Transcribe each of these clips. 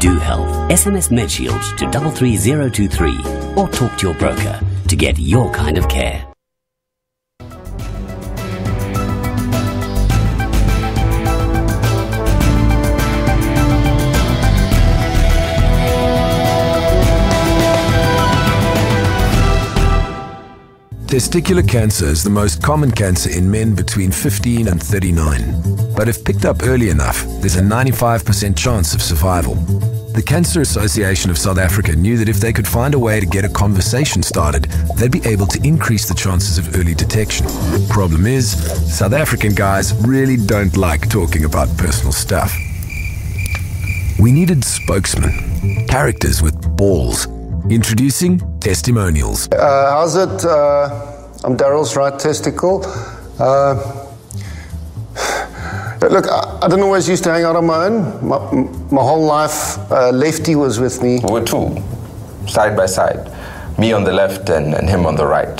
do health. SMS MedShield to 33023 or talk to your broker to get your kind of care. Testicular cancer is the most common cancer in men between 15 and 39. But if picked up early enough, there's a 95% chance of survival. The Cancer Association of South Africa knew that if they could find a way to get a conversation started, they'd be able to increase the chances of early detection. Problem is, South African guys really don't like talking about personal stuff. We needed spokesmen, characters with balls. Introducing Testimonials. How's it? I'm Daryl's right testicle. Look, I didn't always used to hang out on my own. My whole life, Lefty was with me. We were two, side by side. Me on the left and him on the right.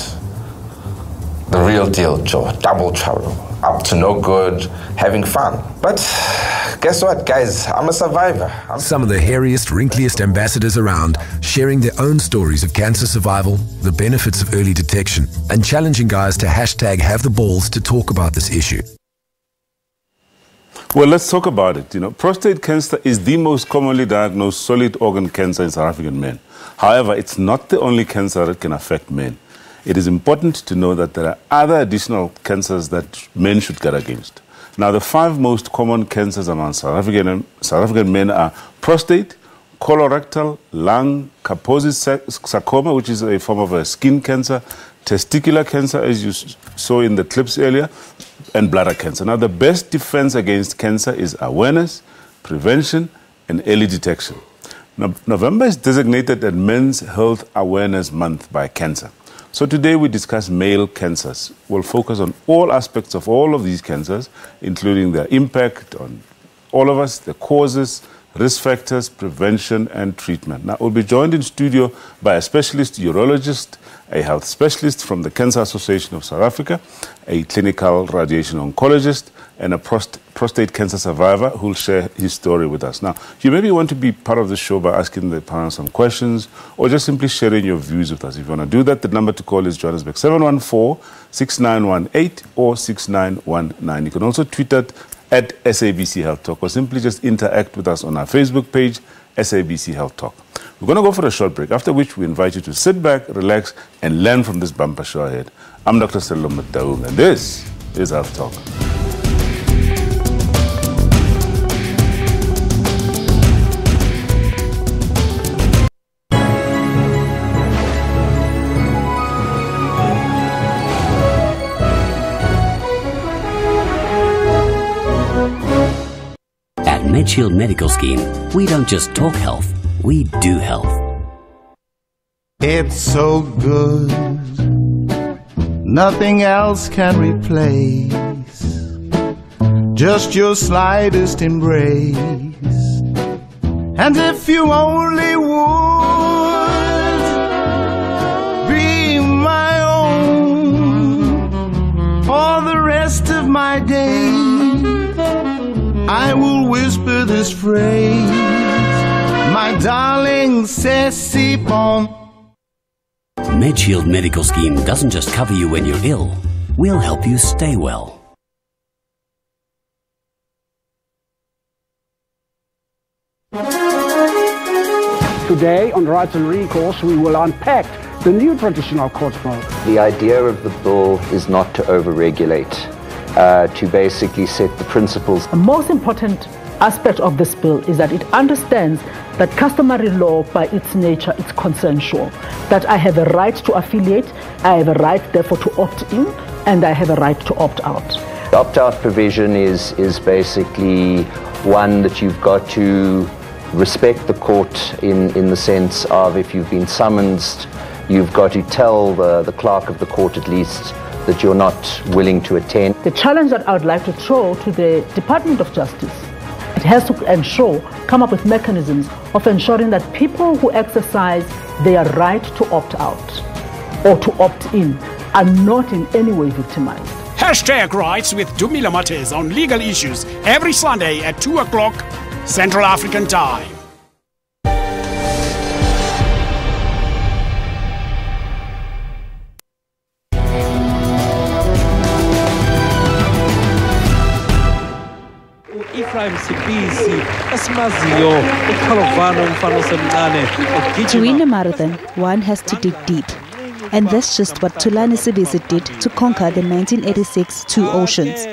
The real deal, Joe. Double trouble. Up to no good, having fun. But guess what, guys? I'm a survivor. Some of the hairiest, wrinkliest ambassadors around, sharing their own stories of cancer survival, the benefits of early detection, and challenging guys to #have the balls to talk about this issue. Well, let's talk about it. Prostate cancer is the most commonly diagnosed solid organ cancer in South African men. However, it's not the only cancer that can affect men. It is important to know that there are other additional cancers that men should guard against. Now, the 5 most common cancers among South African men are prostate, colorectal, lung, Kaposi sarcoma, which is a form of a skin cancer, testicular cancer, as you saw in the clips earlier, and bladder cancer. Now, the best defense against cancer is awareness, prevention, and early detection. Now, November is designated as Men's Health Awareness Month by Cancer. So today we discuss male cancers. We'll focus on all aspects of all of these cancers, including their impact on all of us, the causes, risk factors, prevention, and treatment. Now, we'll be joined in studio by a specialist urologist, a health specialist from the Cancer Association of South Africa, a clinical radiation oncologist, and a prostate cancer survivor who will share his story with us. Now, you maybe want to be part of the show by asking the panel some questions or just simply sharing your views with us. If you want to do that, the number to call is Johannesburg 714-6918 or 6919. You can also tweet at SABC Health Talk or simply just interact with us on our Facebook page, SABC Health Talk. We're going to go for a short break, after which we invite you to sit back, relax, and learn from this bumper show ahead. I'm Dr. Sello Madaung, and this is Health Talk. MedShield Medical Scheme, we don't just talk health, we do health. It's so good, nothing else can replace just your slightest embrace. And if you only would be my own for the rest of my days, I will whisper this phrase, my darling, c'est bon. MedShield Medical Scheme doesn't just cover you when you're ill, we'll help you stay well. Today on Rights and Recourse, we will unpack the new traditional court mode. The idea of the bill is not to over-regulate. To basically set the principles. The most important aspect of this bill is that it understands that customary law by its nature is consensual, that I have a right to affiliate, I have a right therefore to opt in, and I have a right to opt out. The opt-out provision is basically one that you've got to respect the court in the sense of if you've been summoned, you've got to tell the clerk of the court at least that you're not willing to attend. The challenge that I would like to throw to the Department of Justice, it has to come up with mechanisms of ensuring that people who exercise their right to opt out or to opt in are not in any way victimized. #Rights with Dumila Mates on legal issues every Sunday at 2 o'clock Central African Time. Ephraim Sibisi esimaziyo uXhalovana umfana osemncane. To win a marathon, one has to dig deep. And that's just what Thulani Sibisi did to conquer the 1986 Two Oceans.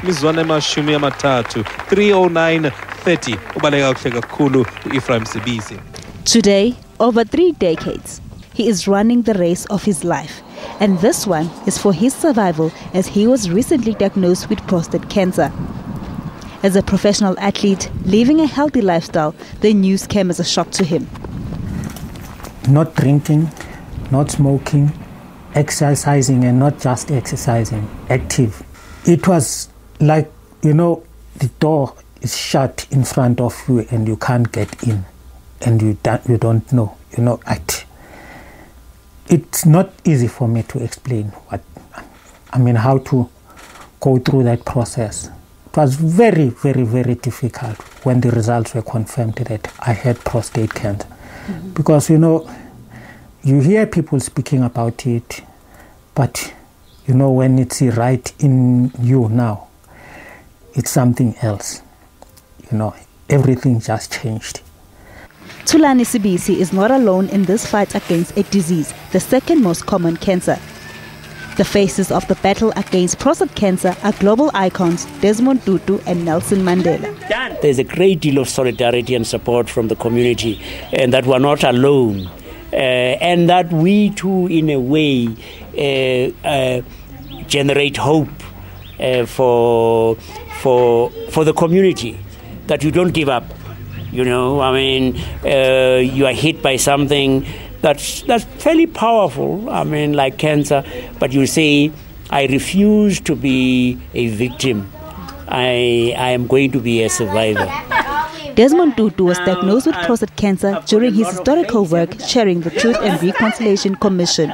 Mizwana emashumi amathathu 3:09:30 ubaleka kahle kakhulu uEphraim Sibisi. Today, over 3 decades, he is running the race of his life. And this one is for his survival, as he was recently diagnosed with prostate cancer. As a professional athlete, living a healthy lifestyle, the news came as a shock to him. Not drinking, not smoking, exercising, and not just exercising, active. It was like, the door is shut in front of you and you can't get in, and you don't know, It's not easy for me to explain how to go through that process. It was very, very, very difficult when the results were confirmed that I had prostate cancer. Mm-hmm. Because, you hear people speaking about it, but, when it's right in you now, it's something else. Everything just changed. Thulani Sibisi is not alone in this fight against a disease, the second most common cancer. The faces of the battle against prostate cancer are global icons Desmond Tutu and Nelson Mandela. There's a great deal of solidarity and support from the community, and that we're not alone, and that we too, in a way, generate hope for the community, that you don't give up. You are hit by something that's fairly powerful, like cancer, but you say, I refuse to be a victim. I am going to be a survivor. Desmond Tutu was diagnosed with prostate cancer during his historical work chairing the Truth and Reconciliation Commission.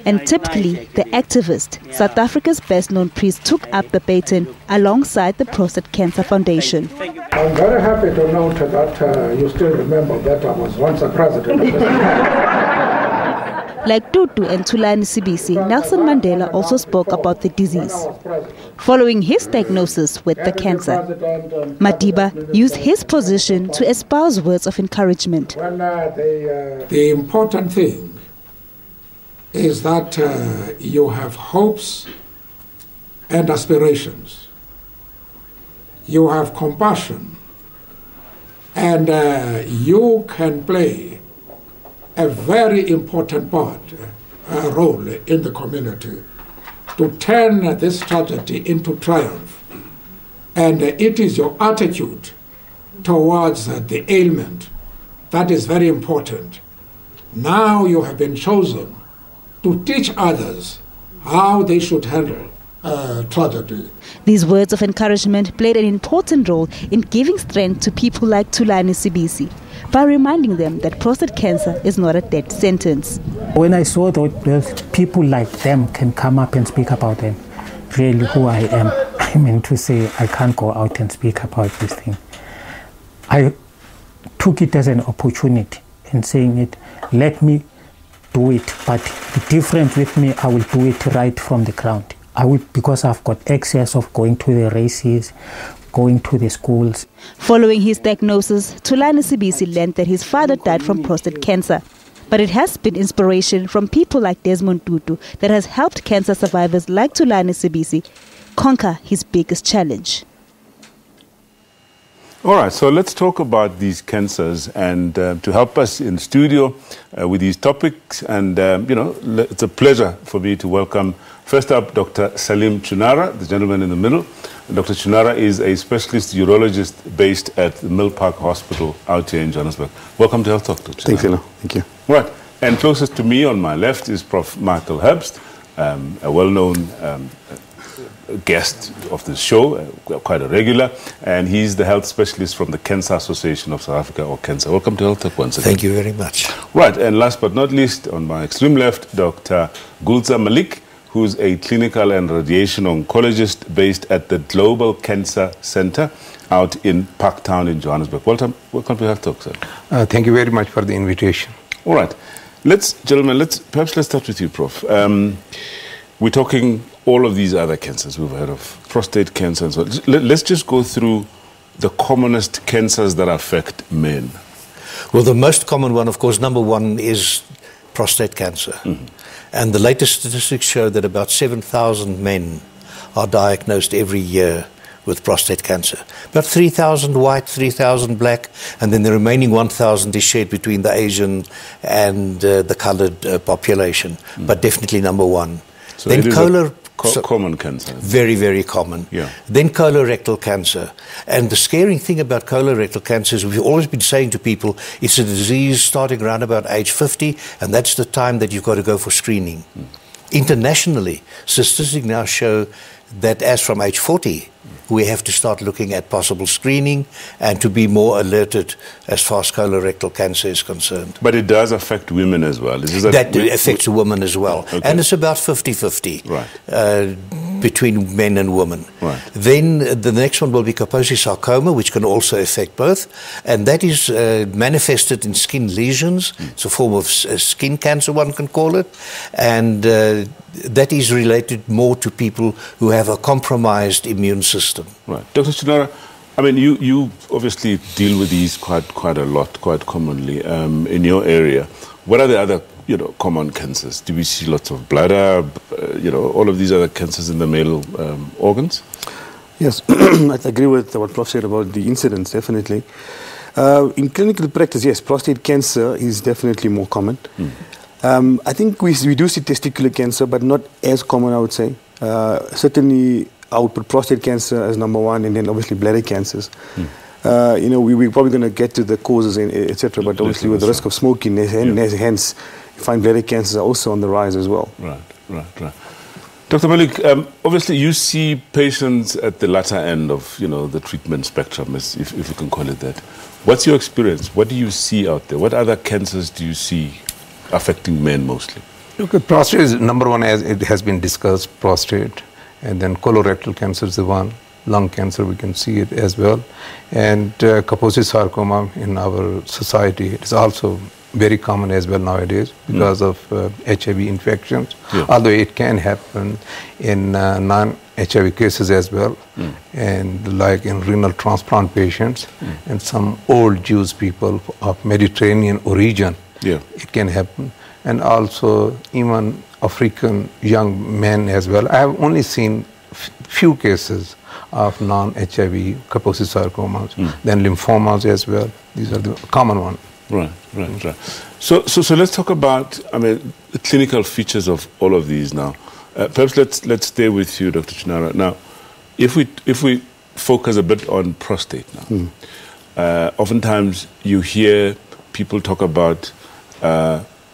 And typically, the activist, South Africa's best-known priest, took up the baton alongside the Prostate Cancer Foundation. I'm very happy to note that you still remember that I was once a president of the Like Tutu and Thulani Sibisi, Nelson Mandela also spoke about the disease. Following his diagnosis with the cancer, Madiba used his position to espouse words of encouragement. The important thing is that you have hopes and aspirations. You have compassion, and you can play a very important role in the community to turn this tragedy into triumph. And it is your attitude towards the ailment that is very important. Now you have been chosen to teach others how they should handle tragedy. These words of encouragement played an important role in giving strength to people like Thulani Sibisi by reminding them that prostate cancer is not a death sentence. When I saw that people like them can come up and speak about them, really who I am, to say I can't go out and speak about this thing. I took it as an opportunity in saying it, let me do it, but the difference with me, I will do it right from the ground. I will, because I've got access of going to the races, going to the schools. Following his diagnosis, Thulani Sibisi learned that his father died from prostate cancer. But it has been inspiration from people like Desmond Tutu that has helped cancer survivors like Thulani Sibisi conquer his biggest challenge. All right, so let's talk about these cancers, and to help us in studio with these topics, and it's a pleasure for me to welcome, first up, Dr. Salim Chunara, the gentleman in the middle. Dr. Chunara is a specialist urologist based at the Mill Park Hospital out here in Johannesburg. Welcome to Health Talk, Dr. Thanks, Ella. Thank you. Right, and closest to me on my left is Prof. Michael Herbst, a well-known guest of the show, quite a regular, and he's the health specialist from the Cancer Association of South Africa, or Cancer. Welcome to Health Talk once again. Thank you very much. Right, and last but not least, on my extreme left, Dr. Gulza Malik, who's a clinical and radiation oncologist based at the Global Cancer Center out in Parktown in Johannesburg. Welcome to Health Talk, sir. Thank you very much for the invitation. All right, gentlemen, let's start with you, Prof. We're talking all of these other cancers we've heard of, prostate cancer and so on. Let's just go through the commonest cancers that affect men? Well, the most common one, of course, number one is prostate cancer. Mm-hmm. And the latest statistics show that about 7,000 men are diagnosed every year with prostate cancer. About 3,000 white, 3,000 black, and then the remaining 1,000 is shared between the Asian and the colored population, but definitely number one. So then common cancer. Very, very common. Yeah. Then colorectal cancer. And the scary thing about colorectal cancer is we've always been saying to people it's a disease starting around about age 50, and that's the time that you've got to go for screening. Internationally, statistics now show that as from age 40, we have to start looking at possible screening and to be more alerted as far as colorectal cancer is concerned. But it does affect women as well. That affects women as well. Okay. And it's about 50-50 between men and women. Right. Then the next one will be Kaposi sarcoma, which can also affect both. And that is manifested in skin lesions. It's a form of skin cancer, one can call it. And that is related more to people who have a compromised immune system. Right. Dr. Chinara, I mean, you obviously deal with these quite a lot, quite commonly in your area. What are the other, common cancers? Do we see lots of bladder, all of these other cancers in the male organs? Yes, I agree with what Prof said about the incidence, definitely. In clinical practice, yes, prostate cancer is definitely more common. I think we do see testicular cancer, but not as common, I would say. Certainly, I would put prostate cancer as number one, and then obviously bladder cancers. We're probably going to get to the causes, etc. But obviously, with the risk of smoking, hence, you find bladder cancers are also on the rise as well. Right. Dr. Malik, obviously, you see patients at the latter end of the treatment spectrum, if you can call it that. What's your experience? What do you see out there? What other cancers do you see affecting men mostly? Look, prostate is number one, as it has been discussed, prostate, and then colorectal cancer is the one. Lung cancer, we can see it as well. And Kaposi sarcoma in our society, it is also very common as well nowadays because of HIV infections, although it can happen in non-HIV cases as well, and like in renal transplant patients and some old Jewish people of Mediterranean origin. It can happen, and also even African young men as well. I have only seen few cases of non-HIV Kaposi sarcomas, then lymphomas as well. These are the common ones. Right. So let's talk about, the clinical features of all of these now. Perhaps let's stay with you, Dr. Chinara. Now, if we focus a bit on prostate now, oftentimes you hear people talk about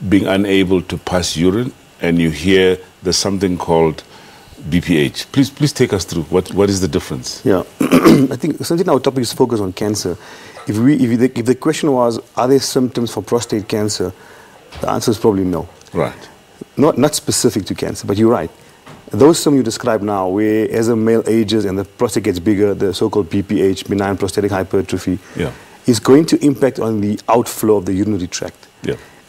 being unable to pass urine, and you hear there's something called BPH. Please take us through what is the difference? Yeah, I think something our topic is focused on cancer. If the question was, are there symptoms for prostate cancer, the answer is probably no. Right. Not specific to cancer, but you're right. Those symptoms you describe now, where as a male ages and the prostate gets bigger, the so-called BPH, benign prostatic hypertrophy, is going to impact on the outflow of the urinary tract.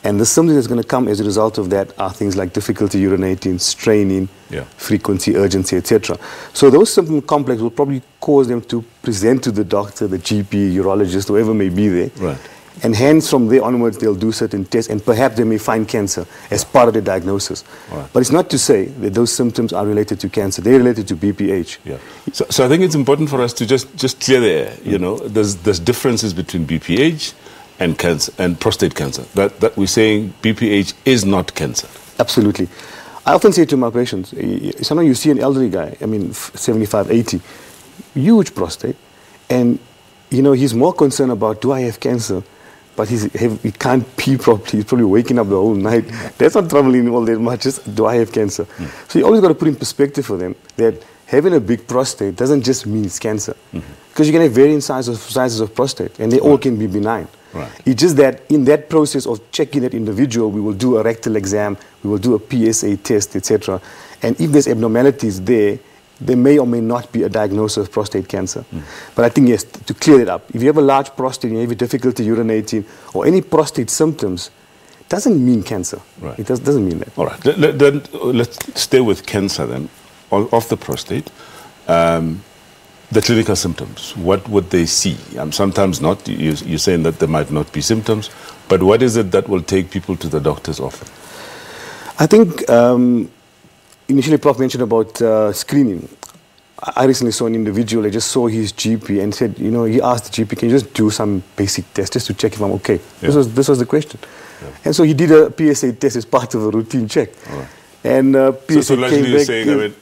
And the symptoms that's going to come as a result of that are things like difficulty urinating, straining, frequency, urgency, etc. So those symptom complex will probably cause them to present to the doctor, the GP, urologist, whoever may be there. Right. And hence, from there onwards, they'll do certain tests, and perhaps they may find cancer as part of the diagnosis. Right. But it's not to say that those symptoms are related to cancer. They're related to BPH. So I think it's important for us to just clear the air. There's differences between BPH and cancer and prostate cancer. That we're saying BPH is not cancer. Absolutely. I often say to my patients, sometimes you see an elderly guy, 75, 80, huge prostate, and he's more concerned about, do I have cancer? But he can't pee properly. He's probably waking up the whole night. That's not troubling him all that much. Just, do I have cancer? So you always got to put in perspective for them that having a big prostate doesn't just mean it's cancer. Because you can have varying sizes of prostate, and they all can be benign. Right. It's just that in that process of checking that individual, we will do a rectal exam, we will do a PSA test, etc. And if there's abnormalities there may or may not be a diagnosis of prostate cancer. But I think, yes, to clear it up, if you have a large prostate, you have difficulty urinating, or any prostate symptoms, it doesn't mean cancer. Right. It doesn't mean that. All right. Then let's stay with cancer then, of the prostate. the clinical symptoms, what would they see? Sometimes not. You're saying that there might not be symptoms, but what is it that will take people to the doctor's office? I think initially Prof mentioned about screening. I recently saw an individual, I just saw his GP and said, he asked the GP, can you just do some basic tests just to check if I'm okay? Yeah. This was the question. Yeah. And so he did a PSA test as part of a routine check. Right. And PSA so came back saying,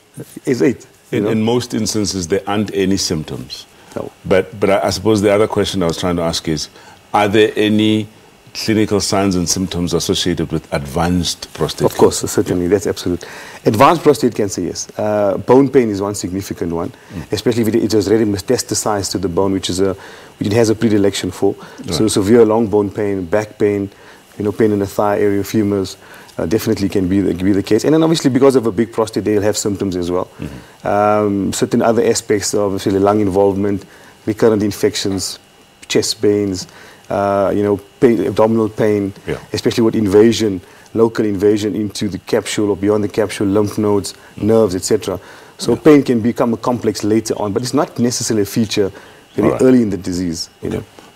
is 8. In most instances, there aren't any symptoms. No. But I suppose the other question I was trying to ask is, are there any clinical signs and symptoms associated with advanced prostate cancer? Of course, certainly, that's absolute. Advanced prostate cancer, yes. Bone pain is one significant one, especially if it has already metastasized to the bone, which it has a predilection for. Right. So severe long bone pain, back pain, pain in the thigh area, femurs, definitely can be the case. And then obviously because of a big prostate, they'll have symptoms as well. Certain other aspects, obviously lung involvement, recurrent infections, chest pains, abdominal pain, especially with invasion, local invasion into the capsule or beyond the capsule, lymph nodes, nerves, etc. So pain can become a complex later on, but it's not necessarily a feature very early in the disease.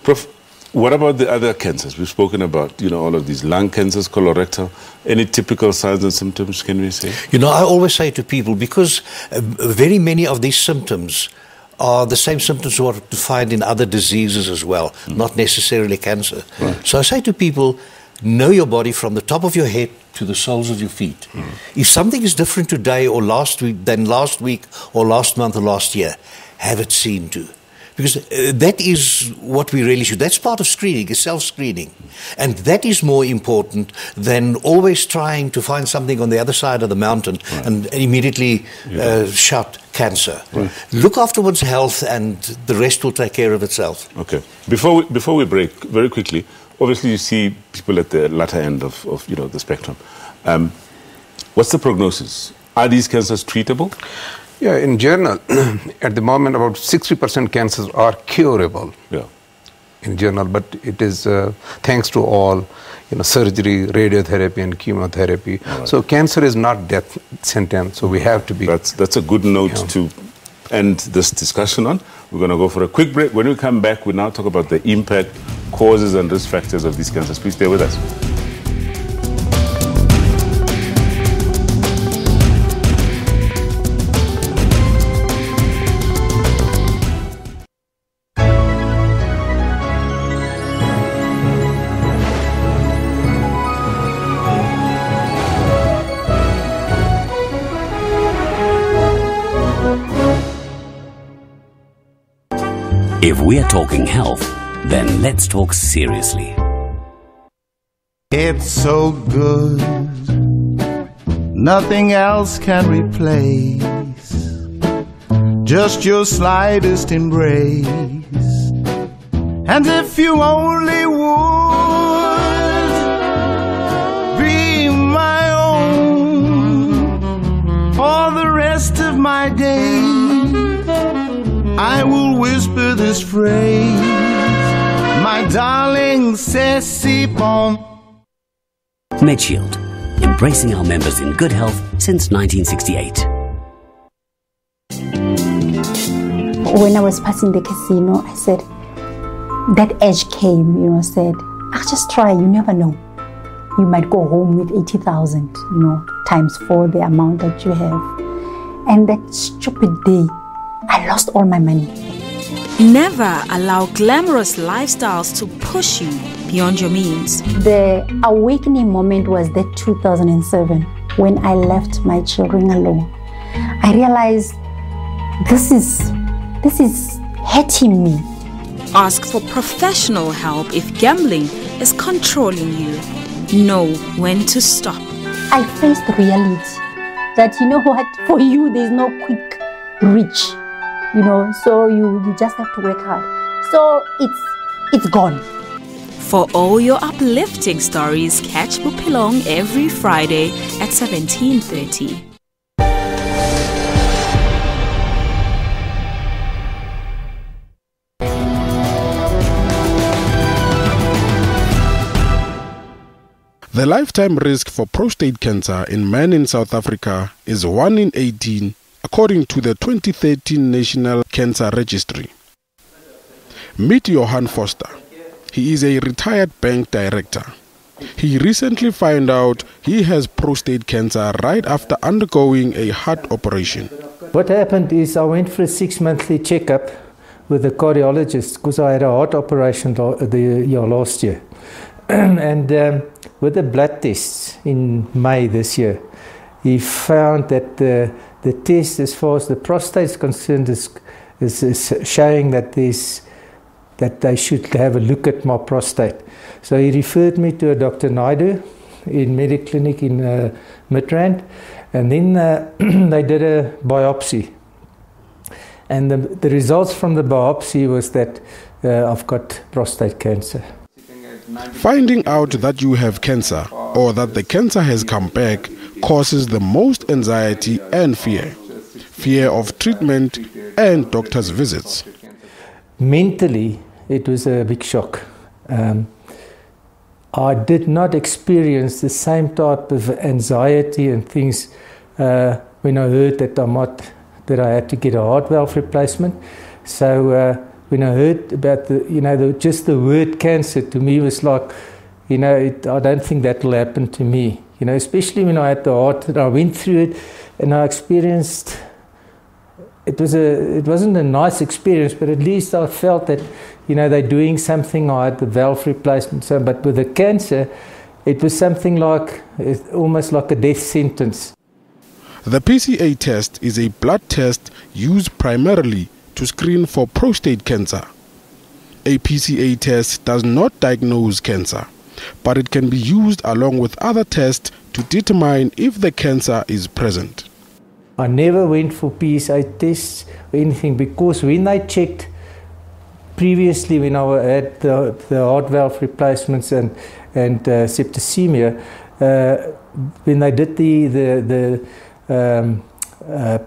Prof, what about the other cancers? We've spoken about, all of these lung cancers, colorectal. Any typical signs and symptoms, can we say? I always say to people, because very many of these symptoms are the same symptoms you are to find in other diseases as well, not necessarily cancer. Right. So I say to people, know your body from the top of your head to the soles of your feet. If something is different today or last week than last week or last month or last year, have it seen to. Because that is what we really should. That's part of screening, is self-screening. And that is more important than always trying to find something on the other side of the mountain and immediately shout cancer. Right. Look after one's health and the rest will take care of itself. Okay. Before we break, very quickly, obviously you see people at the latter end of the spectrum. What's the prognosis? Are these cancers treatable? Yeah, in general, at the moment, about 60% cancers are curable. Yeah. In general, but it is thanks to all, surgery, radiotherapy, and chemotherapy. Right. So cancer is not death sentence. So we have to be. That's a good note to end this discussion on. We're going to go for a quick break. When we come back, we now talk about the impact, causes, and risk factors of these cancers. Please stay with us. If we're talking health, then let's talk seriously. It's so good, nothing else can replace just your slightest embrace. And if you only would be my own for the rest of my days, I will whisper this phrase, my darling, c'est bon. MedShield, embracing our members in good health since 1968. When I was passing the casino, I said, that edge came, said, I'll just try, you never know. You might go home with 80,000, times 4 the amount that you have. And that stupid day, I lost all my money. Never allow glamorous lifestyles to push you beyond your means. The awakening moment was that 2007 when I left my children alone. I realized this is hurting me. Ask for professional help if gambling is controlling you. Know when to stop. I faced reality that, what, for you there's no quick reach. So you just have to work hard. So it's gone. For all your uplifting stories, catch Bupilong every Friday at 17:30. The lifetime risk for prostate cancer in men in South Africa is 1 in 18 according to the 2013 National Cancer Registry. Meet Johan Foster. He is a retired bank director. He recently found out he has prostate cancer right after undergoing a heart operation. What happened is I went for a 6-monthly checkup with a cardiologist because I had a heart operation last year. And with the blood tests in May this year, he found that the test as far as the prostate is concerned is showing that they should have a look at my prostate. So he referred me to a Dr. Naidu in Medic Clinic in Midrand, and then they did a biopsy. And the results from the biopsy was that I've got prostate cancer. Finding out that you have cancer or that the cancer has come back causes the most anxiety and fear. Fear of treatment and doctor's visits. Mentally, it was a big shock. I did not experience the same type of anxiety and things when I heard that I had to get a heart valve replacement. So when I heard about just the word cancer, to me was like, I don't think that will happen to me. Especially when I had the heart, I went through it and I experienced. It wasn't a nice experience, but at least I felt that, they're doing something. I had the valve replacement, but with the cancer, it was something like, almost like a death sentence. The PCA test is a blood test used primarily to screen for prostate cancer. A PCA test does not diagnose cancer, but it can be used along with other tests to determine if the cancer is present. I never went for PSA tests or anything because when I checked previously, when I had the heart valve replacements and septicemia, when they did the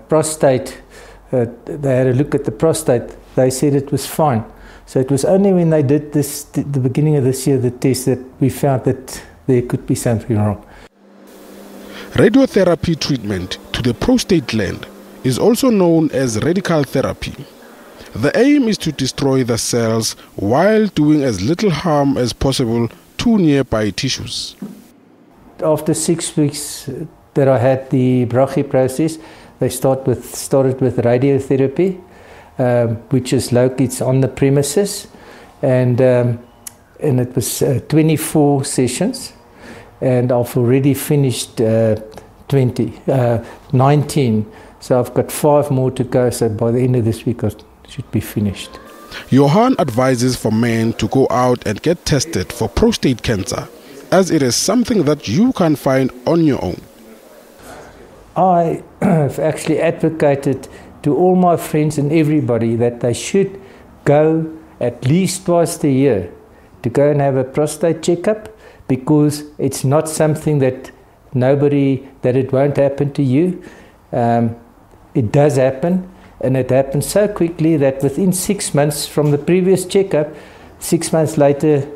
prostate, they had a look at the prostate, they said it was fine. So it was only when they did this, the beginning of this year, the test, that we found that there could be something wrong. Radiotherapy treatment to the prostate gland is also known as radical therapy. The aim is to destroy the cells while doing as little harm as possible to nearby tissues. After 6 weeks that I had the brachy process, they started with radiotherapy, which is located on the premises, and it was 24 sessions. And I've already finished 19. So I've got 5 more to go. So by the end of this week, I should be finished. Johan advises for men to go out and get tested for prostate cancer, as it is something that you can find on your own. I have actually advocated to all my friends and everybody that they should go at least twice a year to go and have a prostate checkup, because it's not something that it won't happen to you. It does happen, and it happens so quickly that within 6 months from the previous checkup, 6 months later,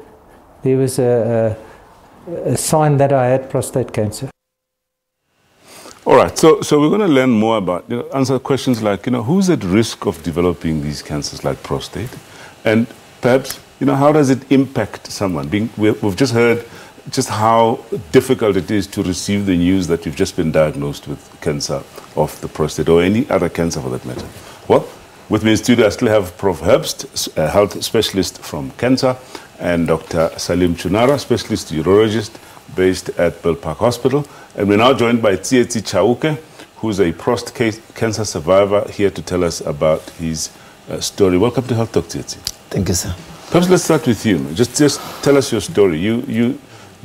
there was a sign that I had prostate cancer. All right, so we're going to learn more about, answer questions like, who's at risk of developing these cancers like prostate? And perhaps, how does it impact someone? We've just heard just how difficult it is to receive the news that you've just been diagnosed with cancer of the prostate, or any other cancer for that matter. Well, with me in studio, I still have Prof. Herbst, a health specialist from cancer, and Dr. Salim Chunara, specialist urologist based at Bill Park Hospital. And we're now joined by Tsietsi Chauke, who's a prostate cancer survivor, here to tell us about his story. Welcome to Health Talk, Tsietsi. Thank you, sir. Perhaps let's start with you. Just tell us your story. You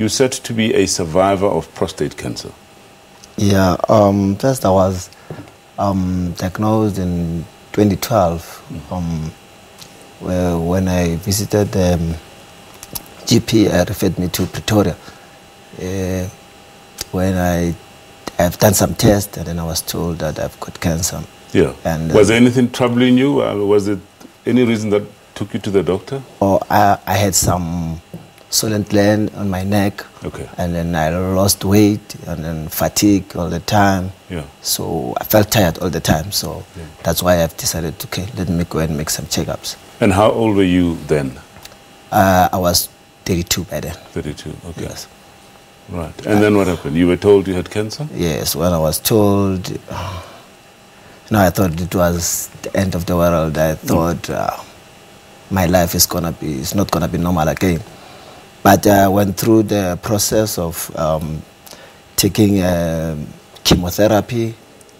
said to be a survivor of prostate cancer. Yeah, first I was diagnosed in 2012 when I visited GP. Referred me to Pretoria. When I've done some tests, and then I was told that I've got cancer. Yeah. And was there anything troubling you? Was it any reason that took you to the doctor? I had some swollen gland on my neck. Okay. And then I lost weight and then fatigue all the time. Yeah. So I felt tired all the time. So that's why I've decided to, okay, let me go and make some checkups. And how old were you then? I was 32 by then. 32, okay. Yes. Right. And then what happened? You were told you had cancer? Yes, when I was told, I thought it was the end of the world. I thought my life is not gonna be normal again. But I went through the process of taking chemotherapy,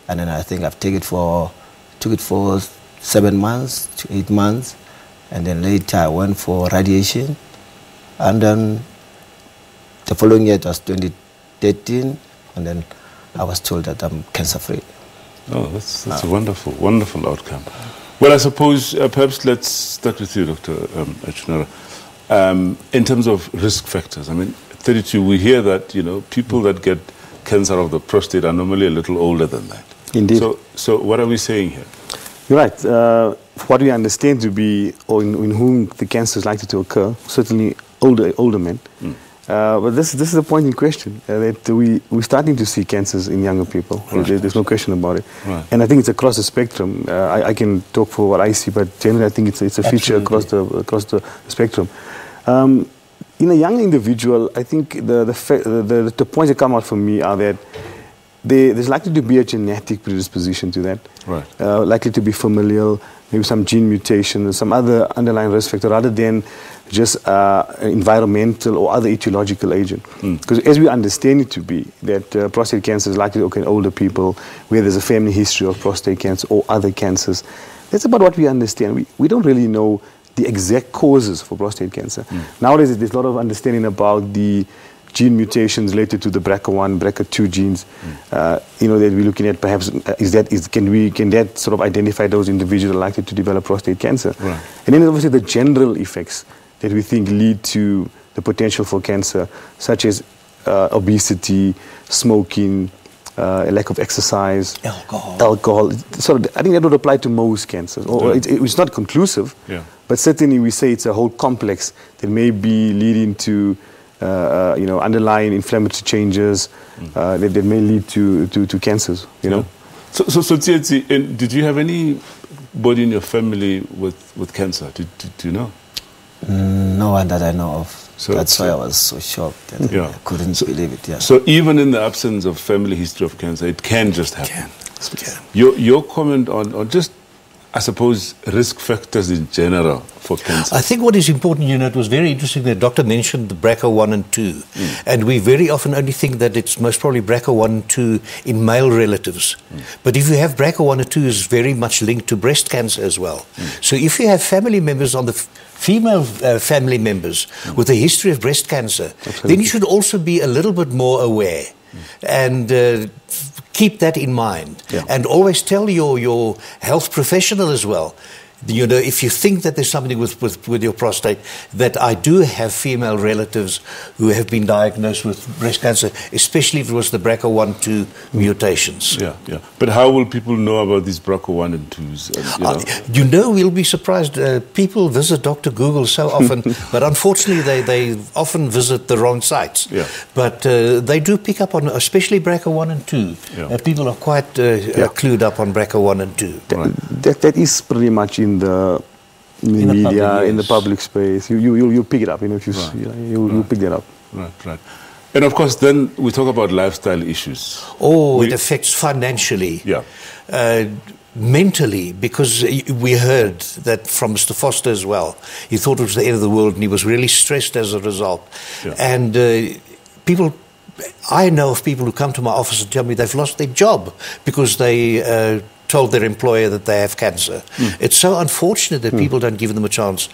and then I think I've took it for 7 months to 8 months, and then later I went for radiation, and then the following year it was 2013, and then I was told that I'm cancer-free. Oh, that's a wonderful, wonderful outcome. Well, I suppose perhaps let's start with you, Dr. Achinara. In terms of risk factors, I mean, 32, we hear that, people that get cancer of the prostate are normally a little older than that. Indeed. So what are we saying here? You're right. What we understand to be, or in whom the cancer is likely to occur, certainly older men. But this is the point in question, that we're starting to see cancers in younger people. Right. There's no question about it. Right. And I think it's across the spectrum. I can talk for what I see, but generally I think it's a feature across the spectrum. In a young individual, I think the points that come out for me are that there's likely to be a genetic predisposition to that. Right. Likely to be familial, maybe some gene mutation, or some other underlying risk factor, rather than just environmental or other etiological agent. Because as we understand it to be, that prostate cancer is likely to occur in older people where there's a family history of prostate cancer or other cancers. That's about what we understand. We don't really know the exact causes for prostate cancer. Nowadays, there's a lot of understanding about the gene mutations related to the BRCA1, BRCA2 genes. That we're looking at. Perhaps can that sort of identify those individuals likely to develop prostate cancer? Right. And then obviously the general effects that we think lead to the potential for cancer, such as obesity, smoking, a lack of exercise, alcohol. So I think that would apply to most cancers. Or it's not conclusive, but certainly we say it's a whole complex that may be leading to underlying inflammatory changes that may lead to cancers. So Tsietsi, did you have anybody in your family with cancer? Do you know? No one that I know of. So that's why I was so shocked that I couldn't believe it. Yeah. So even in the absence of family history of cancer, it can just happen. Your comment on just, I suppose, risk factors in general for cancer. I think what is important, it was very interesting that the doctor mentioned the BRCA1 and 2. And we very often only think that it's most probably BRCA1 and 2 in male relatives. But if you have BRCA1 and 2 is very much linked to breast cancer as well. So if you have family members on the female family members with a history of breast cancer, then you should also be a little bit more aware and keep that in mind. And always tell your health professional as well, if you think that there's something with your prostate, that I do have female relatives who have been diagnosed with breast cancer, especially if it was the BRCA1-2 mutations. But how will people know about these BRCA1 and 2s? We'll be surprised. People visit Dr. Google so often, but unfortunately they often visit the wrong sites. But they do pick up on, especially BRCA1 and 2. People are quite clued up on BRCA1 and 2. That is pretty much in the media, in the public space. You pick it up. If you pick that up. Right. And of course, then we talk about lifestyle issues. It affects financially. Mentally, because we heard that from Mr. Foster as well. He thought it was the end of the world and he was really stressed as a result. And I know of people who come to my office and tell me they've lost their job because they told their employer that they have cancer. It's so unfortunate that people don't give them a chance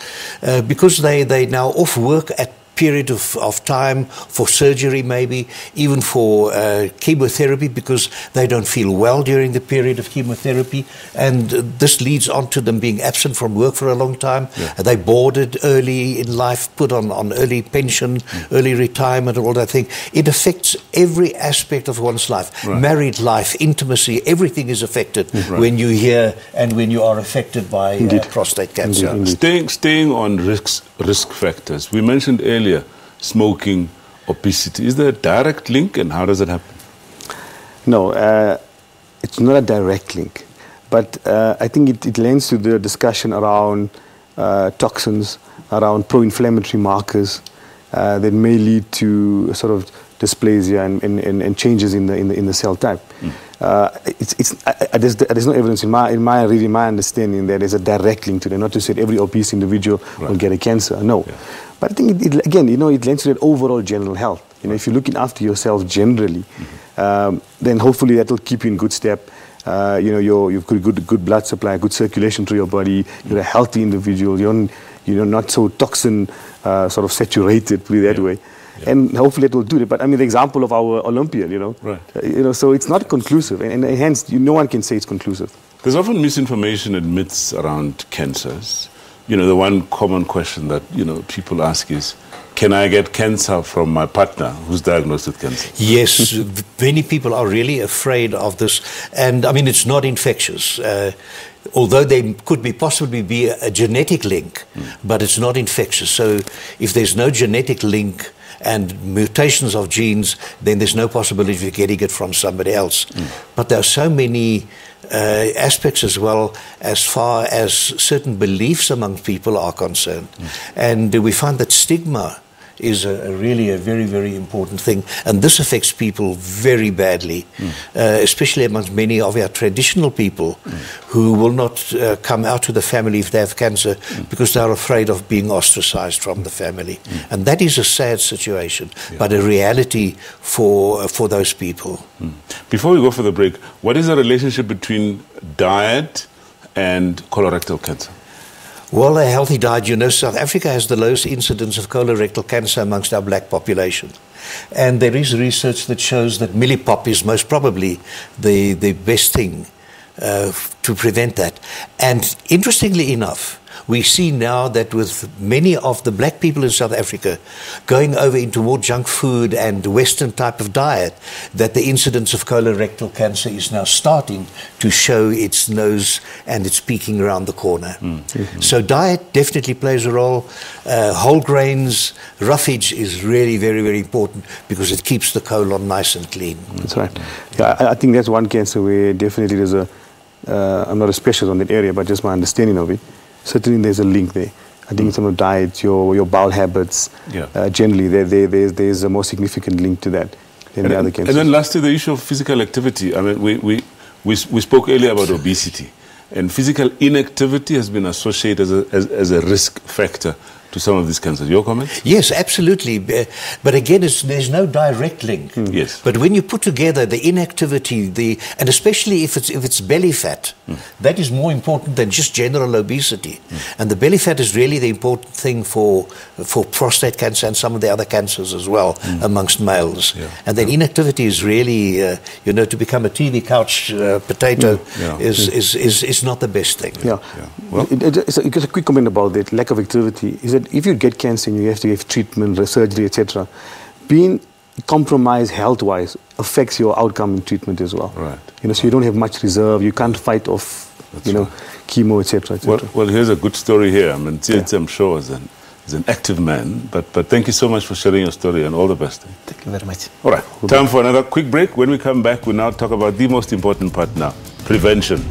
because they now off work at period of time for surgery, maybe even for chemotherapy, because they don't feel well during the period of chemotherapy, and this leads on to them being absent from work for a long time. They boarded early in life, put on early pension, early retirement, and all that thing. It affects every aspect of one's life. Married life, intimacy, everything is affected when you hear and when you are affected by prostate cancer. Staying on risk factors, we mentioned earlier smoking, obesity? Is there a direct link, and how does it happen? No, it's not a direct link. But I think it lends to the discussion around toxins, around pro-inflammatory markers that may lead to sort of dysplasia and changes in the cell type. There's no evidence in my understanding that there's a direct link to that. Not to say every obese individual will get a cancer. No, but I think again, it lends to that overall general health. If you're looking after yourself generally, then hopefully that will keep you in good step. You've got good blood supply, good circulation through your body. You're a healthy individual. You're not so toxin sort of saturated, put it that way. Yeah. And hopefully it will do it. But I mean, the example of our Olympian, so it's not conclusive, and hence no one can say it's conclusive. There's often misinformation and myths around cancers. The one common question that people ask is, can I get cancer from my partner who's diagnosed with cancer? Yes, many people are really afraid of this, and I mean it's not infectious. Although there could possibly be a genetic link, but it's not infectious. So if there's no genetic link and mutations of genes, then there's no possibility of getting it from somebody else. But there are so many aspects as well as far as certain beliefs among people are concerned. And we find that stigma is really a very, very important thing. And this affects people very badly, especially amongst many of our traditional people who will not come out to the family if they have cancer because they're afraid of being ostracized from the family. And that is a sad situation, but a reality for those people. Before we go for the break, what is the relationship between diet and colorectal cancer? Well, a healthy diet, South Africa has the lowest incidence of colorectal cancer amongst our black population. And there is research that shows that millipop is most probably the best thing to prevent that. And interestingly enough, we see now that with many of the black people in South Africa going over into more junk food and Western type of diet, that the incidence of colorectal cancer is now starting to show its nose and it's peeking around the corner. So diet definitely plays a role. Whole grains, roughage is really very, very important because it keeps the colon nice and clean. That's right. Yeah, I think that's one cancer where definitely there's I'm not a specialist on that area, but just my understanding of it. Certainly there's a link there. I think in terms of diet, your bowel habits, generally there's a more significant link to that than the other cancers. And then lastly, the issue of physical activity. I mean, we spoke earlier about obesity, and physical inactivity has been associated as a risk factor to some of these cancers. Your comments? Yes, absolutely. But again, there's no direct link. Yes. But when you put together the inactivity, and especially if it's belly fat, that is more important than just general obesity. And the belly fat is really the important thing for prostate cancer and some of the other cancers as well amongst males. And then inactivity is really, to become a TV couch potato is not the best thing. Well, just a quick comment about that lack of activity is that if you get cancer and you have to have treatment, surgery, etc., being compromised health-wise affects your outcome in treatment as well. Right. So you don't have much reserve. You can't fight off, chemo, etc. Well, here's a good story here. I mean, I'm sure is an active man, but thank you so much for sharing your story and all the best. Thank you very much. All right, time for another quick break. When we come back, we'll now talk about the most important part now, prevention.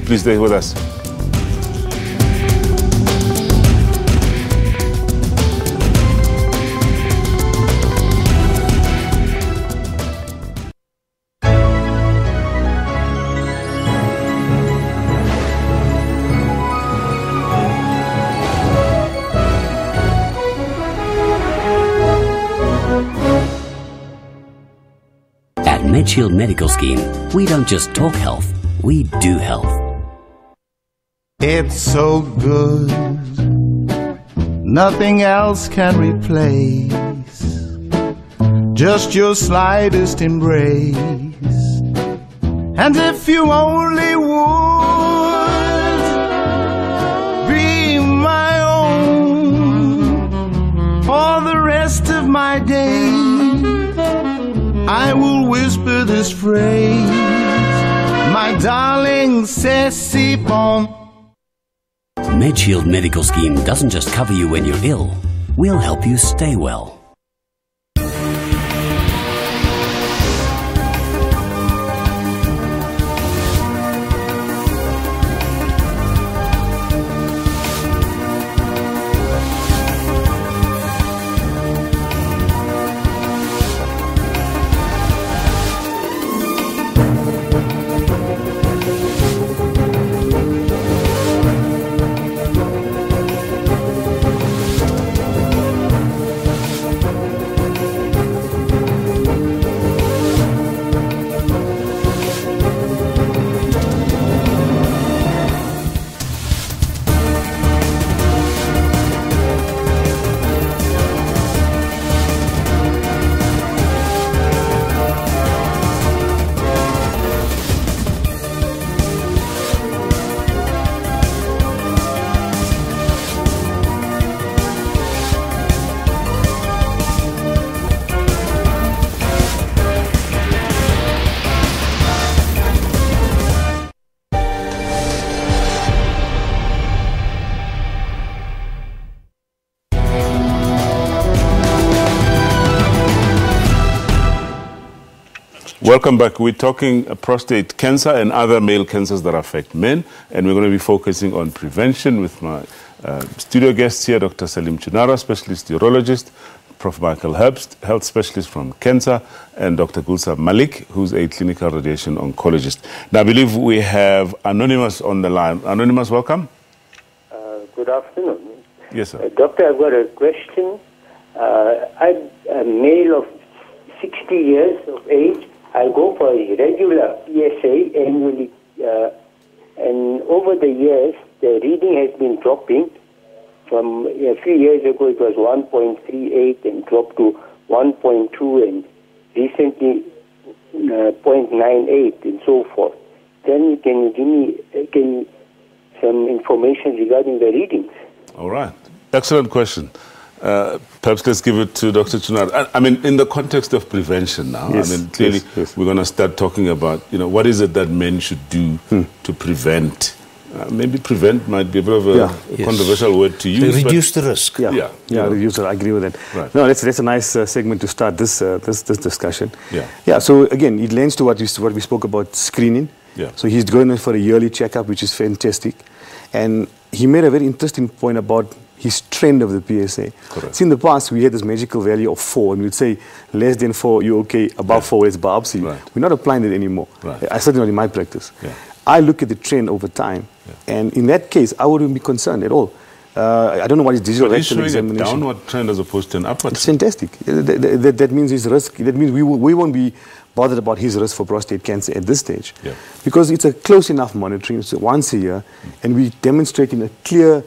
Please stay with us. Medfield Medical Scheme, we don't just talk health, we do health. It's so good, nothing else can replace just your slightest embrace. And if you only would be my own for the rest of my days, I will whisper this phrase, my darling, c'est bon. Medfield Medical Scheme doesn't just cover you when you're ill, we'll help you stay well. Welcome back. We're talking prostate cancer and other male cancers that affect men, and we're going to be focusing on prevention with my studio guests here, Dr. Salim Chunara, specialist urologist, Prof. Michael Herbst, health specialist from cancer, and Dr. Gulsab Malik, who's a clinical radiation oncologist. Now, I believe we have Anonymous on the line. Anonymous, welcome. Good afternoon. Yes, sir. Doctor, I've got a question. I'm a male of 60 years of age. I go for a regular PSA annually, and over the years, the reading has been dropping. From a few years ago, it was 1.38 and dropped to 1.2 and recently 0.98 and so forth. Then can you give me some information regarding the readings? All right. Excellent question. Perhaps let's give it to Dr. Chunar. I mean, in the context of prevention now, Yes, I mean, clearly we're going to start talking about, what is it that men should do to prevent? Maybe prevent might be a bit of a controversial word to use. To reduce the risk. Yeah, reduce it. I agree with that. Right. No, that's a nice segment to start this discussion. Yeah. So again, it lends to what we spoke about screening. Yeah. So he's going in for a yearly checkup, which is fantastic. And he made a very interesting point about his trend of the PSA. Correct. See, in the past, we had this magical value of 4, and we'd say less than 4, you're okay, above 4, it's biopsy. Right. We're not applying it anymore. Right. I certainly not in my practice. Yeah. I look at the trend over time, and in that case, I wouldn't be concerned at all. I don't know what is digital But he's rectal showing a examination. downward trend as opposed to an upward It's fantastic. That means his risk. That means we won't be bothered about his risk for prostate cancer at this stage, because it's a close enough monitoring. It's once a year, and we demonstrating a clear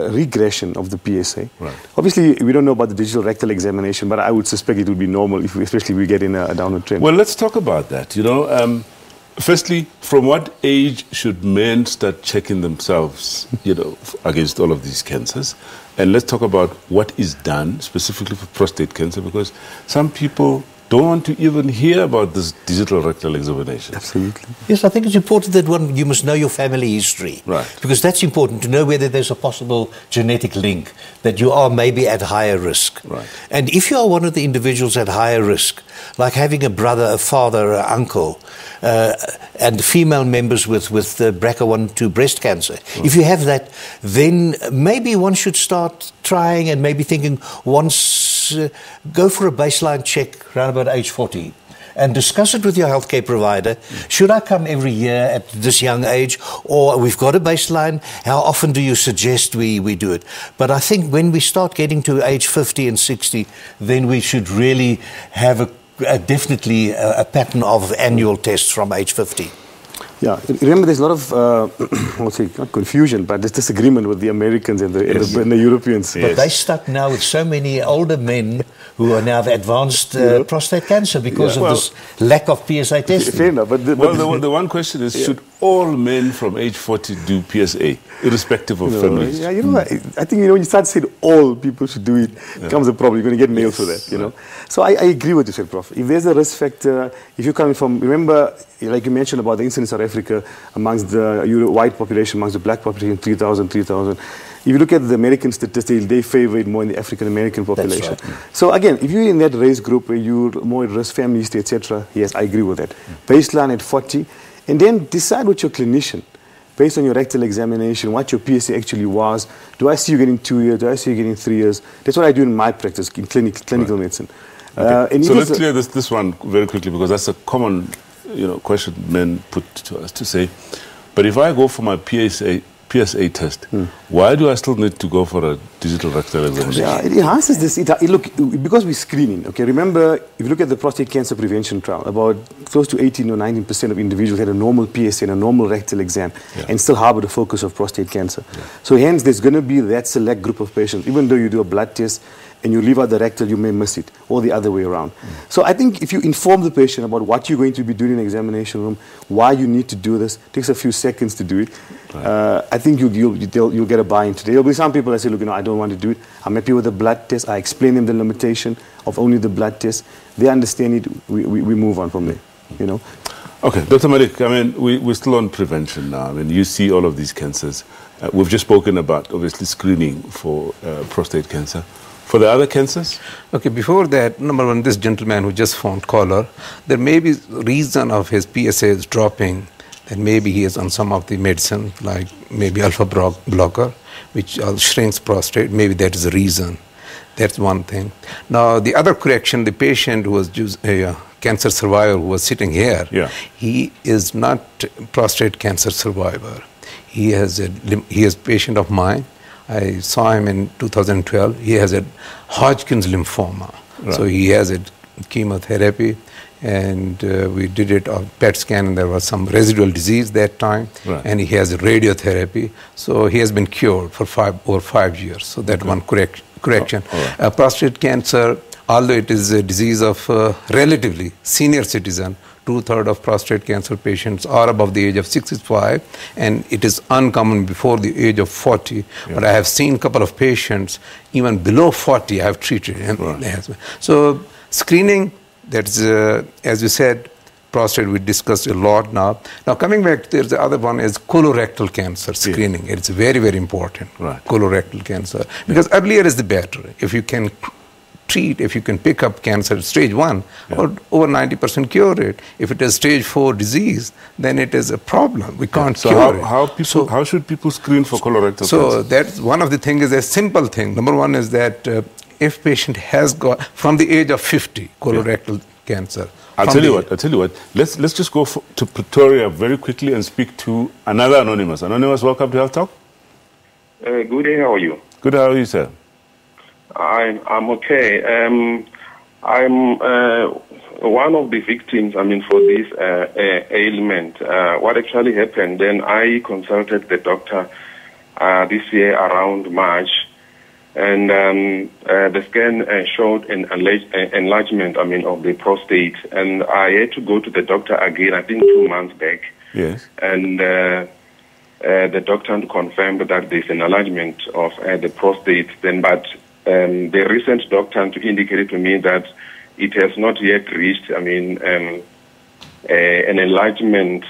regression of the PSA. Right. Obviously, we don't know about the digital rectal examination, but I would suspect it would be normal, especially if we get in a downward trend. Well, let's talk about that. Firstly, from what age should men start checking themselves, against all of these cancers? And let's talk about what is done specifically for prostate cancer, because some people don't want to even hear about this digital rectal examination. Absolutely. Yes, I think it's important that you must know your family history. Right. Because that's important to know whether there's a possible genetic link that you are maybe at higher risk. Right. And if you are one of the individuals at higher risk, like having a brother, a father, an uncle, and female members with BRCA1/2 breast cancer, if you have that, then maybe one should start trying and maybe thinking go for a baseline check around about age 40 and discuss it with your healthcare provider. Should I come every year at this young age, or we've got a baseline, how often do you suggest we do it? But I think when we start getting to age 50 and 60, then we should really have definitely a pattern of annual tests from age 50. Yeah, remember there's a lot of, not confusion, but there's disagreement with the Americans and the Europeans. But they stuck now with so many older men who are now of advanced prostate cancer because of this lack of PSA testing. Fair enough. But the one question is, should all men from age 40 do PSA, irrespective of families? Yeah, I think, when you start saying all people should do it, comes a problem. You're going to get nailed for that, So I agree with you, said, Prof. If there's a risk factor, if you're coming from, remember, like you mentioned about the incidence of Africa amongst the white population, amongst the black population, 3,000. If you look at the American statistics, they favor it more in the African-American population. That's right. So again, if you're in that race group where you're more at risk, family history, etc., yes, I agree with that. Baseline at 40, and then decide with your clinician, based on your rectal examination, what your PSA actually was. Do I see you getting 2 years? Do I see you getting 3 years? That's what I do in my practice, in clinical medicine. Okay. So let's clear this one very quickly, because that's a common question men put to us to say, but if I go for my PSA test, why do I still need to go for a digital rectal examination? Yeah, it enhances this. Look, because we're screening, okay, remember, if you look at the prostate cancer prevention trial, about close to 18 or 19% of individuals had a normal PSA and a normal rectal exam and still harbor the focus of prostate cancer. So hence, there's going to be that select group of patients, even though you do a blood test, and you leave out the rectal, you may miss it, or the other way around. So I think if you inform the patient about what you're going to be doing in the examination room, why you need to do this, it takes a few seconds to do it, I think you'll get a buy-in today. There'll be some people that say, look, I don't want to do it. I'm happy with the blood test. I explain them the limitation of only the blood test. They understand it. We move on from there, Okay, Dr. Malik, we're still on prevention now. You see all of these cancers. We've just spoken about, obviously, screening for prostate cancer. For the other cancers? Okay, before that, number one, this gentleman who just found color, there may be reason of his PSA is dropping, that maybe he is on some of the medicine, like maybe alpha blocker, which shrinks prostate. Maybe that is the reason. That's one thing. Now, the other correction, the patient who was cancer survivor who was sitting here, he is not prostate cancer survivor. He is a patient of mine. I saw him in 2012. He has a Hodgkin's lymphoma. Right. So he has a chemotherapy, and we did it on PET scan, and there was some residual disease that time, and he has a radiotherapy. So he has been cured for over 5 years. So that one correction. Prostate cancer, although it is a disease of relatively senior citizen, 2/3 of prostate cancer patients are above the age of 65, and it is uncommon before the age of 40. But I have seen a couple of patients, even below 40, I have treated. So screening, that's, as you said, prostate we discussed a lot now. Now coming back, there's the other one is colorectal cancer screening. It's very, very important, colorectal cancer. Because earlier is the better. If you can treat, if you can pick up cancer at stage 1, or over 90% cure it. If it is stage 4 disease, then it is a problem. We can't cure it. How should people screen for colorectal cancer? So that's one of the things, is a simple thing. Number one is that if patient has got, from the age of 50, colorectal cancer. I'll tell you what, let's just go to Pretoria very quickly and speak to another Anonymous. Anonymous, welcome to Health Talk. Good day, how are you? Good, how are you, sir? I'm okay. I'm one of the victims, for this ailment. What actually happened, then I consulted the doctor this year around March, and the scan showed an enlargement, of the prostate, and I had to go to the doctor again, I think 2 months back. Yes. And the doctor confirmed that there's an enlargement of the prostate, but the recent doctor indicated to me that it has not yet reached, an enlargement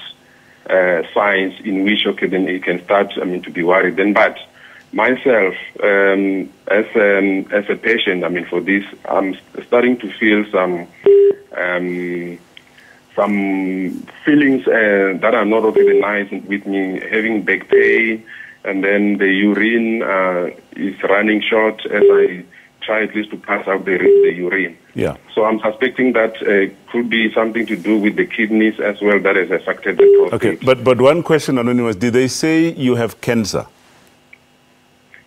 signs in which, then it can start, to be worried. Then, but myself, as a patient, for this, I'm starting to feel some feelings that are not really nice with me, having back pain, and then the urine is running short as I try at least to pass out the urine. Yeah. So I'm suspecting that could be something to do with the kidneys as well that has affected the prostate. Okay, but one question, Anonymous, did they say you have cancer?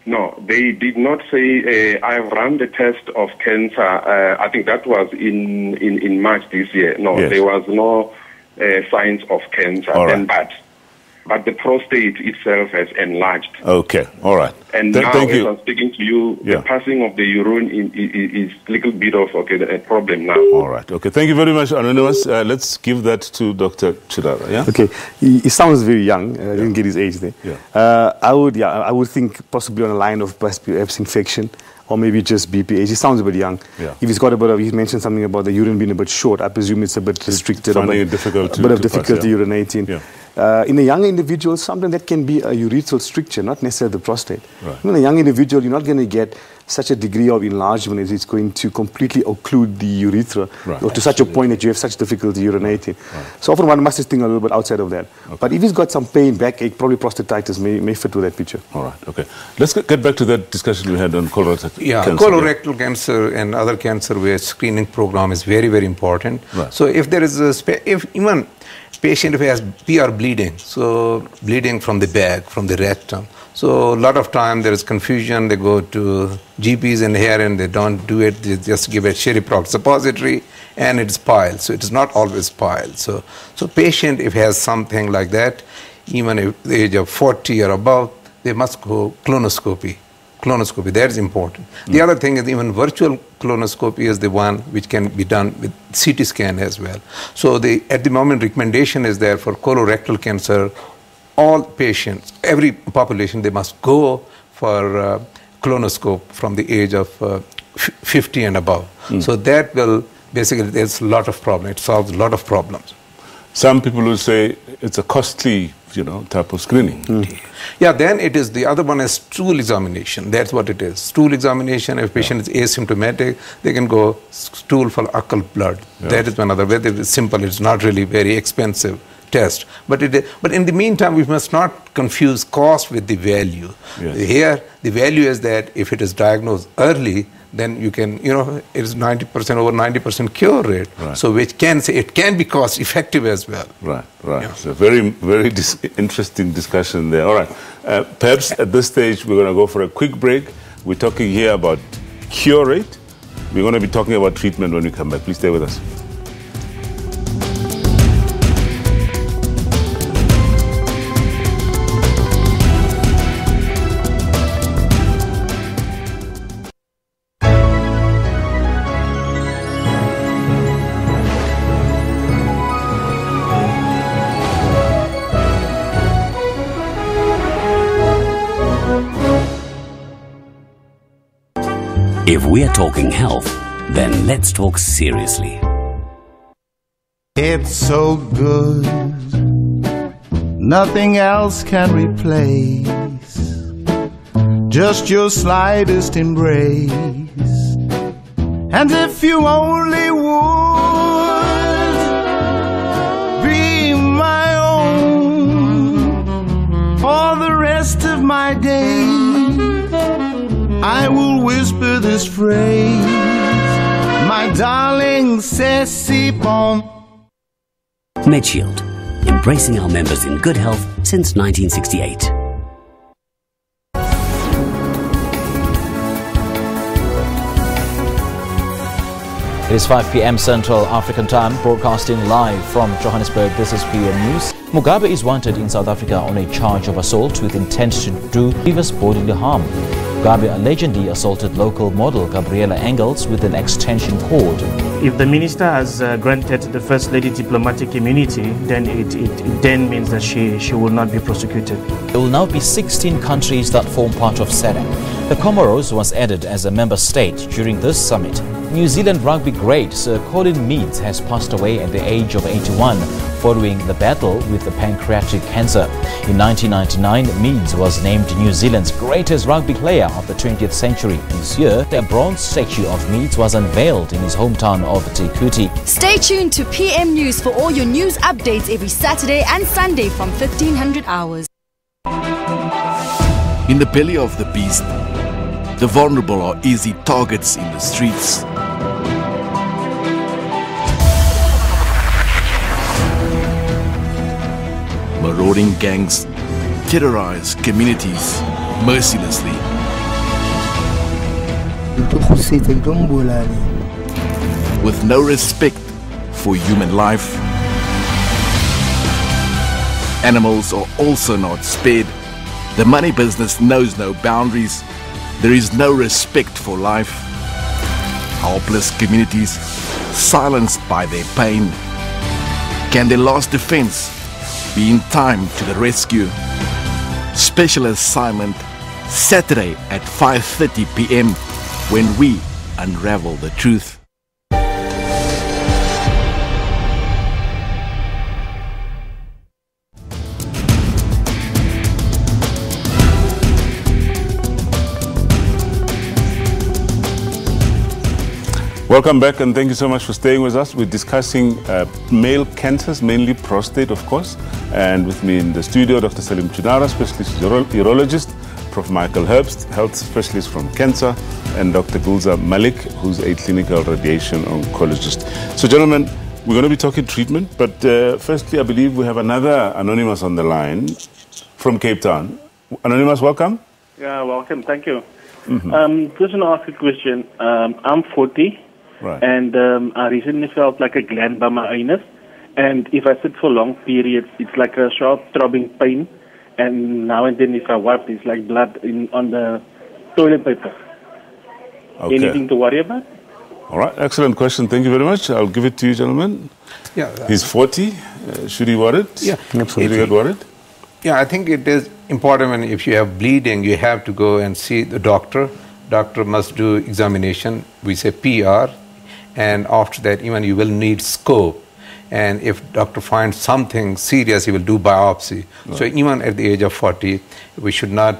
No, they did not say. I've run the test of cancer. I think that was in March this year. No, Yes. there was no signs of cancer. All right. But the prostate itself has enlarged. Okay, all right. And now, thank as you. I'm speaking to you, the passing of the urine is a little bit of a problem now. All right, okay. Thank you very much, Anonymous. Let's give that to Dr. Chidara, yeah? Okay, he sounds very young. I didn't get his age there. I would think possibly on a line of perhaps infection, or maybe just BPH. He sounds a bit young. Yeah. If he's got he mentioned something about the urine being a bit short. I presume it's a bit restricted. Finding it difficult a bit of to pass, difficulty urinating. Yeah. In a young individual, something that can be a urethral stricture, not necessarily the prostate. Right. In a young individual, you're not going to get such a degree of enlargement as it's going to completely occlude the urethra, or to such a point that you have such difficulty urinating. So often one must just think a little bit outside of that. But if he's got some pain, backache, probably prostatitis may fit with that picture. All right, okay. Let's get back to that discussion we had on colorectal cancer. Colorectal cancer and other cancer where screening program is very, very important. Right. So if there is if even patient who has PR bleeding, so bleeding from the back, from the rectum. So a lot of time there is confusion. They go to GPs in here and they don't do it. They just give a Sherry-Proc suppository and it's piled. So it is not always piled. So patient, if he has something like that, even at the age of 40 or above, they must go colonoscopy. Colonoscopy, that is important. The other thing is even virtual colonoscopy is the one which can be done with CT scan as well. So at the moment recommendation is there for colorectal cancer, all patients, every population, they must go for colonoscope from the age of 50 and above. So that will basically, there's a lot of problems. It solves a lot of problems. Some people will say it's a costly type of screening. Yeah, then it is, the other one is stool examination. That's what it is. Stool examination, if patient is asymptomatic, they can go stool for occult blood. That is one other way. It's simple, it's not really very expensive test. But in the meantime, we must not confuse cost with the value. Here, the value is that if it is diagnosed early, then you can, it is 90%, over 90% cure rate. So which can say it can be cost effective as well. Right. So very, very interesting discussion there. All right. Perhaps at this stage, we're going to go for a quick break. We're talking here about cure rate. We're going to be talking about treatment when we come back. Please stay with us. If we're talking health, then let's talk seriously. It's so good, nothing else can replace just your slightest embrace. And if you only would be my own for the rest of my days, I will whisper this phrase, my darling, c'est bon. MedShield, embracing our members in good health since 1968. It is 5 p.m. Central African Time, broadcasting live from Johannesburg. This is PM News. Mugabe is wanted in South Africa on a charge of assault with intent to do grievous bodily harm. Mugabe allegedly assaulted local model Gabriela Engels with an extension cord. If the minister has granted the First Lady diplomatic immunity, then it then means that she will not be prosecuted. There will now be 16 countries that form part of SADC. The Comoros was added as a member state during this summit. New Zealand rugby great Sir Colin Meads has passed away at the age of 81 following the battle with the pancreatic cancer. In 1999, Meads was named New Zealand's greatest rugby player of the 20th century. This year, a bronze statue of Meads was unveiled in his hometown of Tekuti. Stay tuned to PM News for all your news updates every Saturday and Sunday from 1500 hours. In the belly of the beast, the vulnerable are easy targets in the streets. Marauding gangs terrorize communities mercilessly. With no respect for human life. Animals are also not spared. The money business knows no boundaries. There is no respect for life. Helpless communities silenced by their pain. Can their last defense be in time to the rescue? Special assignment Saturday at 5:30 p.m. when we unravel the truth. Welcome back, and thank you so much for staying with us. We're discussing male cancers, mainly prostate, of course. And with me in the studio, Dr. Salim Chinara, specialist urologist, Prof. Michael Herbst, health specialist from cancer, and Dr. Gulza Malik, who's a clinical radiation oncologist. So, gentlemen, we're going to be talking treatment, but firstly, I believe we have another Anonymous on the line from Cape Town. Anonymous, welcome. Yeah, welcome. Thank you. Just want to ask a question. I'm 40. Right. And I recently felt like a gland by my anus. And if I sit for long periods, it's like a sharp throbbing pain. And now and then if I wipe, it's like blood on the toilet paper. Okay. Anything to worry about? All right, excellent question. Thank you very much. I'll give it to you, gentlemen. Yeah. He's 40. Should he worry? Yeah, absolutely. Should he get worried? Yeah, I think it is important when if you have bleeding, you have to go and see the doctor. Doctor must do examination. We say PR. And after that, even you will need scope. And if doctor finds something serious, he will do biopsy. Right. So even at the age of 40, we should not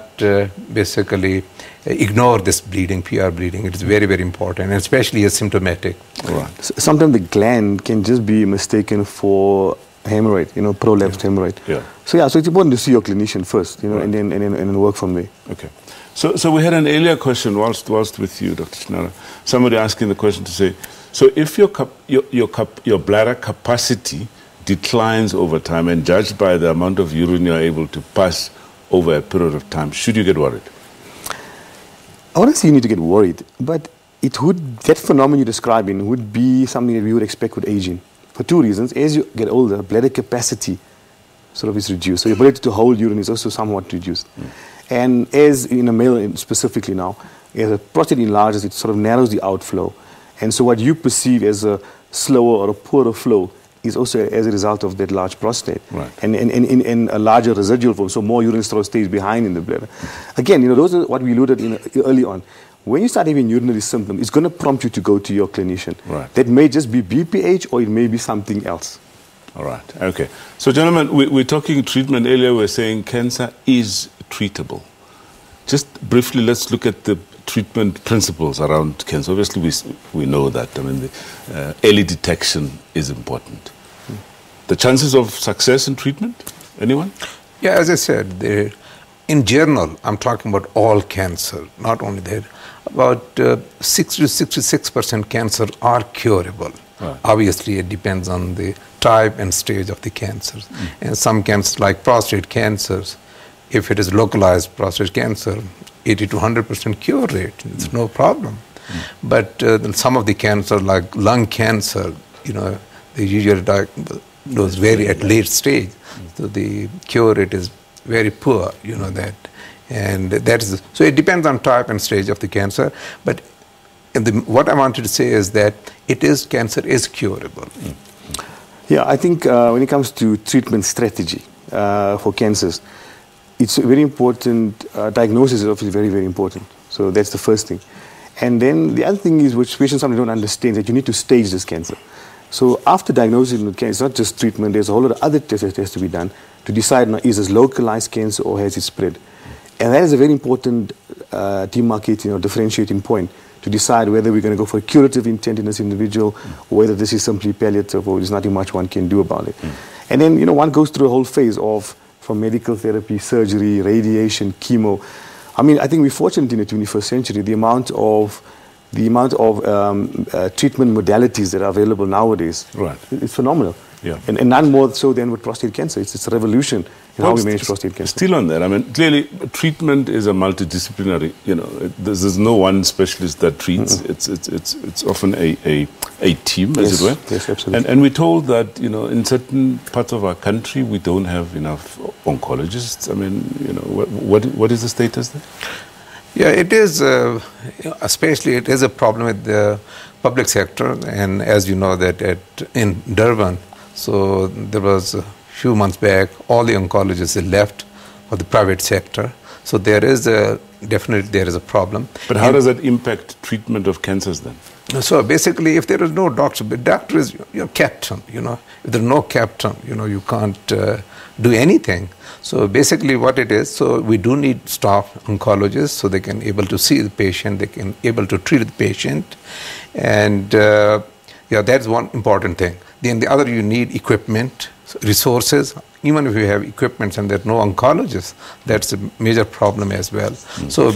basically ignore this bleeding, PR bleeding. It is very, very important, and especially asymptomatic. Right. Sometimes the gland can just be mistaken for hemorrhoid, prolapsed hemorrhoid. Yeah. So so it's important to see your clinician first, right. and then work from there. Okay. So we had an earlier question whilst with you, Dr. Chinara. Somebody asking the question to say, so if your bladder capacity declines over time and judged by the amount of urine you're able to pass over a period of time, should you get worried? I wouldn't say you need to get worried, but that phenomenon you're describing would be something that we would expect with aging. For two reasons. As you get older, bladder capacity sort of is reduced. So your ability to hold urine is also somewhat reduced. And as in a male specifically now, as the prostate enlarges, it sort of narrows the outflow. And so what you perceive as a slower or a poorer flow is also as a result of that large prostate. Right. And a larger residual flow, so more urine sort of stays behind in the bladder. Again, those are what we alluded early on. When you start having urinary symptoms, it's going to prompt you to go to your clinician. Right. That may just be BPH or it may be something else. All right. Okay. So, gentlemen, we're talking treatment earlier. We're saying cancer is treatable. Just briefly, let's look at the treatment principles around cancer. Obviously, we know that. I mean, the early detection is important. The chances of success in treatment? Anyone? Yeah, as I said, in general, I'm talking about all cancer, not only that. About 60 to 66% cancer are curable. Right. Obviously, it depends on the type and stage of the cancer. And some cancers, like prostate cancers, if it is localized prostate cancer, 80 to 100% cure rate, it's no problem. But some of the cancer, like lung cancer, they usually diagnose very at late stage. So the cure rate is very poor, that. And that is, so it depends on type and stage of the cancer. But what I wanted to say is that cancer is curable. Yeah, I think when it comes to treatment strategy for cancers, it's very important. Diagnosis is obviously very, very important. So that's the first thing. And then the other thing is, which patients sometimes don't understand, that you need to stage this cancer. So after diagnosis of cancer, it's not just treatment, there's a whole lot of other tests that has to be done to decide now, is this localized cancer or has it spread? And that is a very important demarcating or differentiating point to decide whether we're going to go for a curative intent in this individual or whether this is simply palliative or there's nothing much one can do about it. And then, one goes through a whole phase from medical therapy, surgery, radiation, chemo. I mean, I think we're fortunate in the 21st century, the amount of treatment modalities that are available nowadays. Right. It's phenomenal. Yeah. And none more so than with prostate cancer. It's a revolution in how we manage prostate cancer. Still on that, I mean, clearly treatment is a multidisciplinary, there's no one specialist that treats. It's often a team, as it were. Yes, absolutely. And we're told that, in certain parts of our country, we don't have enough oncologists. I mean, what is the status there? Yeah, it is, especially it is a problem with the public sector. And as you know that in Durban, so there was a few months back, all the oncologists left for the private sector. So definitely there is a problem. But how does that impact treatment of cancers then? So basically, if there is no doctor, the doctor is your captain, If there's no captain, you can't do anything. So basically what it is, so we do need staff oncologists so they can able to see the patient, they can able to treat the patient. And that's one important thing. Then the other, you need equipment, resources. Even if you have equipment and there are no oncologists, that's a major problem as well. So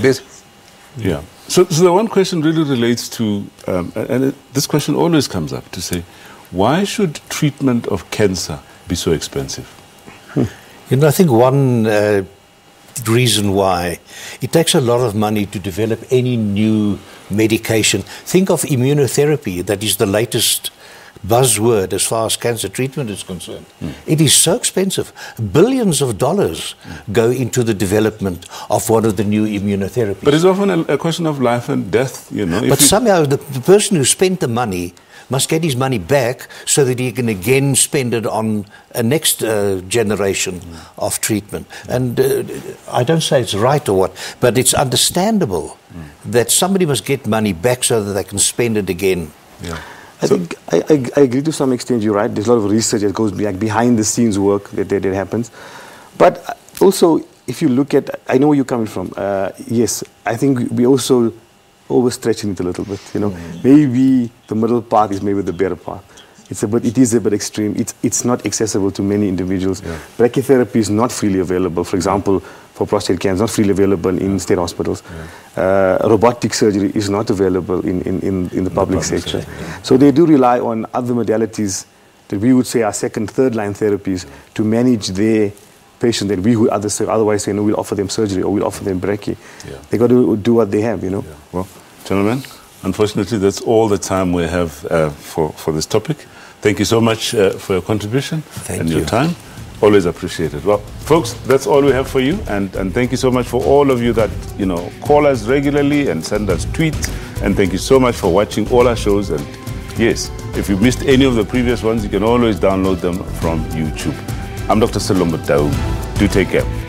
yeah. So the one question really relates to, this question always comes up to say, why should treatment of cancer be so expensive? I think one reason why it takes a lot of money to develop any new medication. Think of immunotherapy, that is the latest buzzword as far as cancer treatment is concerned. It is so expensive. Billions of dollars go into the development of one of the new immunotherapies. But it's often a question of life and death, But somehow the person who spent the money must get his money back so that he can again spend it on a next generation of treatment. And I don't say it's right or what, but it's understandable that somebody must get money back so that they can spend it again. Yeah. I think I agree to some extent. You're right. There's a lot of research that goes behind the scenes work that happens. But also, if you look at, I know where you're coming from. Yes, I think we also overstretching it a little bit. You know, maybe the middle path is maybe the better path. It is a bit extreme. It's not accessible to many individuals. Yeah. Brachytherapy is not freely available. For example, for prostate cancer, not freely available in state hospitals. Yeah. Robotic surgery is not available in the public sector. Yeah. So they do rely on other modalities that we would say are second, third line therapies to manage their patient that we would otherwise say, no, we'll offer them surgery or we'll offer them brachy. Yeah. They got to do what they have, you know. Yeah. Well, gentlemen, unfortunately, that's all the time we have for this topic. Thank you so much for your contribution and your time. Always appreciated. Well, folks, that's all we have for you. And thank you so much for all of you that, you know, call us regularly and send us tweets. And thank you so much for watching all our shows. And yes, if you missed any of the previous ones, you can always download them from YouTube. I'm Dr. Salomba Daoud. Do take care.